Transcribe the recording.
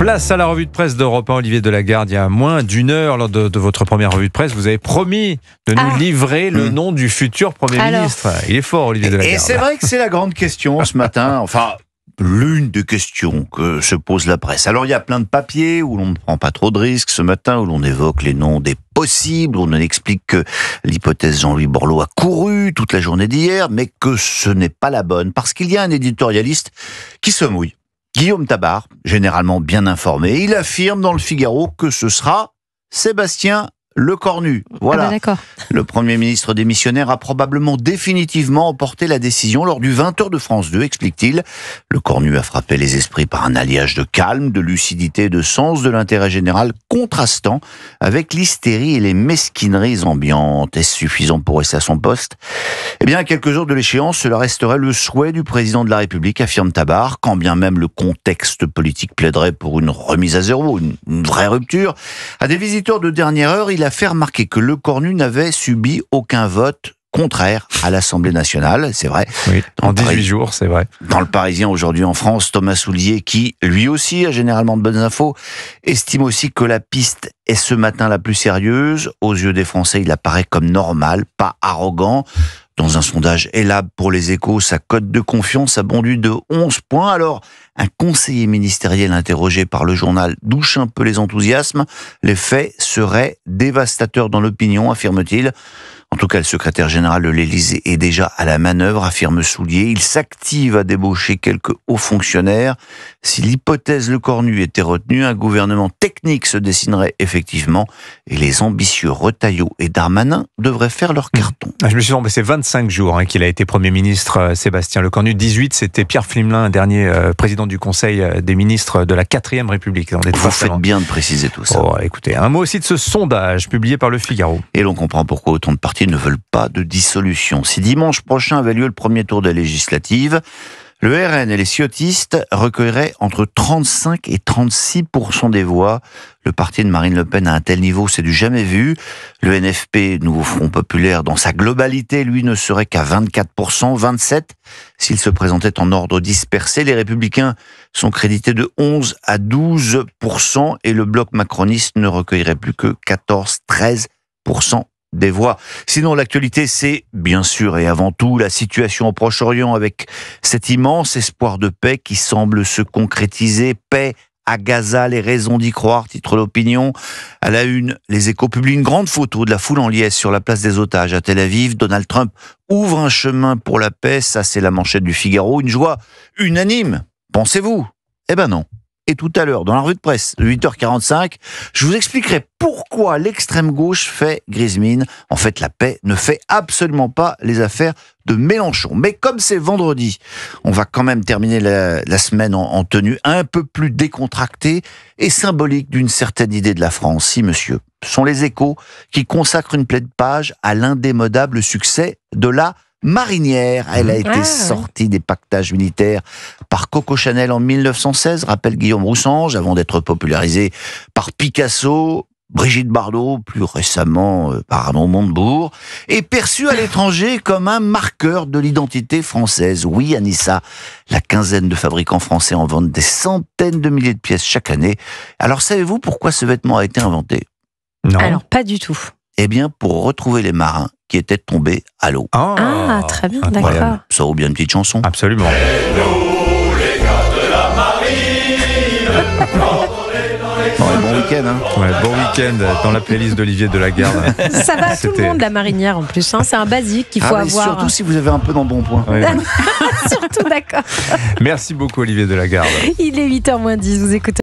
Place à la revue de presse d'Europe 1, Olivier Delagarde. Il y a moins d'une heure, lors de votre première revue de presse, vous avez promis de nous livrer le nom du futur Premier ministre. Il est fort, Olivier Delagarde. Et c'est vrai que c'est la grande question ce matin. Enfin, l'une des questions que se pose la presse. Alors, il y a plein de papiers où l'on ne prend pas trop de risques ce matin, où l'on évoque les noms des possibles, où on explique que l'hypothèse Jean-Louis Borloo a couru toute la journée d'hier, mais que ce n'est pas la bonne, parce qu'il y a un éditorialiste qui se mouille. Guillaume Tabar, généralement bien informé, il affirme dans le Figaro que ce sera Sébastien Lecornu. Voilà. D'accord. Le Premier ministre démissionnaire a probablement définitivement emporté la décision lors du 20h de France 2, explique-t-il. Lecornu a frappé les esprits par un alliage de calme, de lucidité et de sens de l'intérêt général contrastant avec l'hystérie et les mesquineries ambiantes. Est-ce suffisant pour rester à son poste ? Eh bien, à quelques jours de l'échéance, cela resterait le souhait du président de la République, affirme Tabar, quand bien même le contexte politique plaiderait pour une remise à zéro, une vraie rupture. À des visiteurs de dernière heure, il a fait remarquer que Lecornu n'avait subi aucun vote contraire à l'Assemblée nationale, c'est vrai. Oui, en 18 jours, c'est vrai. Dans le Parisien aujourd'hui en France, Thomas Soulier, qui lui aussi a généralement de bonnes infos, estime aussi que la piste est ce matin la plus sérieuse. Aux yeux des Français, il apparaît comme normal, pas arrogant. Dans un sondage Ellab pour les Échos, sa cote de confiance a bondu de 11 points. Alors, un conseiller ministériel interrogé par le journal douche un peu les enthousiasmes. Les faits seraient dévastateurs dans l'opinion, affirme-t-il. En tout cas, le secrétaire général de l'Élysée est déjà à la manœuvre, affirme Soulier. Il s'active à débaucher quelques hauts fonctionnaires. Si l'hypothèse Lecornu était retenue, un gouvernement technique se dessinerait effectivement et les ambitieux Retailleau et Darmanin devraient faire leur carton. Je me suis dit, c'est 25 jours qu'il a été Premier ministre, Sébastien Lecornu. 18, c'était Pierre Flimelin, dernier président du Conseil des ministres de la 4e République. Vous faites bien de préciser tout ça. Oh, écoutez, un mot aussi de ce sondage publié par le Figaro. Et l'on comprend pourquoi autant de partis ne veulent pas de dissolution. Si dimanche prochain avait lieu le premier tour des législatives, le RN et les ciotistes recueilleraient entre 35 et 36% des voix. Le parti de Marine Le Pen à un tel niveau, c'est du jamais vu. Le NFP, Nouveau Front Populaire, dans sa globalité, lui, ne serait qu'à 24%, 27% s'il se présentait en ordre dispersé. Les Républicains sont crédités de 11 à 12% et le bloc macroniste ne recueillerait plus que 14-13% des voix. Sinon, l'actualité, c'est bien sûr et avant tout la situation au Proche-Orient avec cet immense espoir de paix qui semble se concrétiser. Paix à Gaza, les raisons d'y croire, titre l'opinion. À la une, les Échos publient une grande photo de la foule en liesse sur la place des otages à Tel Aviv. Donald Trump ouvre un chemin pour la paix, ça c'est la manchette du Figaro. Une joie unanime, pensez-vous ? Eh ben non. Et tout à l'heure, dans la revue de presse de 8h45, je vous expliquerai pourquoi l'extrême gauche fait grise mine. En fait, la paix ne fait absolument pas les affaires de Mélenchon. Mais comme c'est vendredi, on va quand même terminer la semaine en tenue un peu plus décontractée et symbolique d'une certaine idée de la France. Si, monsieur, ce sont les Échos qui consacrent une pleine page à l'indémodable succès de la marinière. Elle a été sortie des pactages militaires par Coco Chanel en 1916, rappelle Guillaume Roussange, avant d'être popularisée par Picasso, Brigitte Bardot, plus récemment par Arnaud Montebourg, et perçue à l'étranger comme un marqueur de l'identité française. Oui, Anissa, la quinzaine de fabricants français en vendent des centaines de milliers de pièces chaque année. Alors savez-vous pourquoi ce vêtement a été inventé ? Non. Alors, pas du tout. Eh bien, pour retrouver les marins qui étaient tombés à l'eau. Ah, très bien, d'accord. Ça vaut bien une petite chanson. Absolument. Nous, les gars de la marine. Bon week-end, hein. Ouais, bon week-end dans la playlist d'Olivier Delagarde. Ça va à tout le monde, la marinière en plus. C'est un basique qu'il faut mais avoir. surtout si vous avez un peu d'embonpoint. Ouais. Surtout, d'accord. Merci beaucoup, Olivier Delagarde. Il est 8h moins 10, vous écoutez.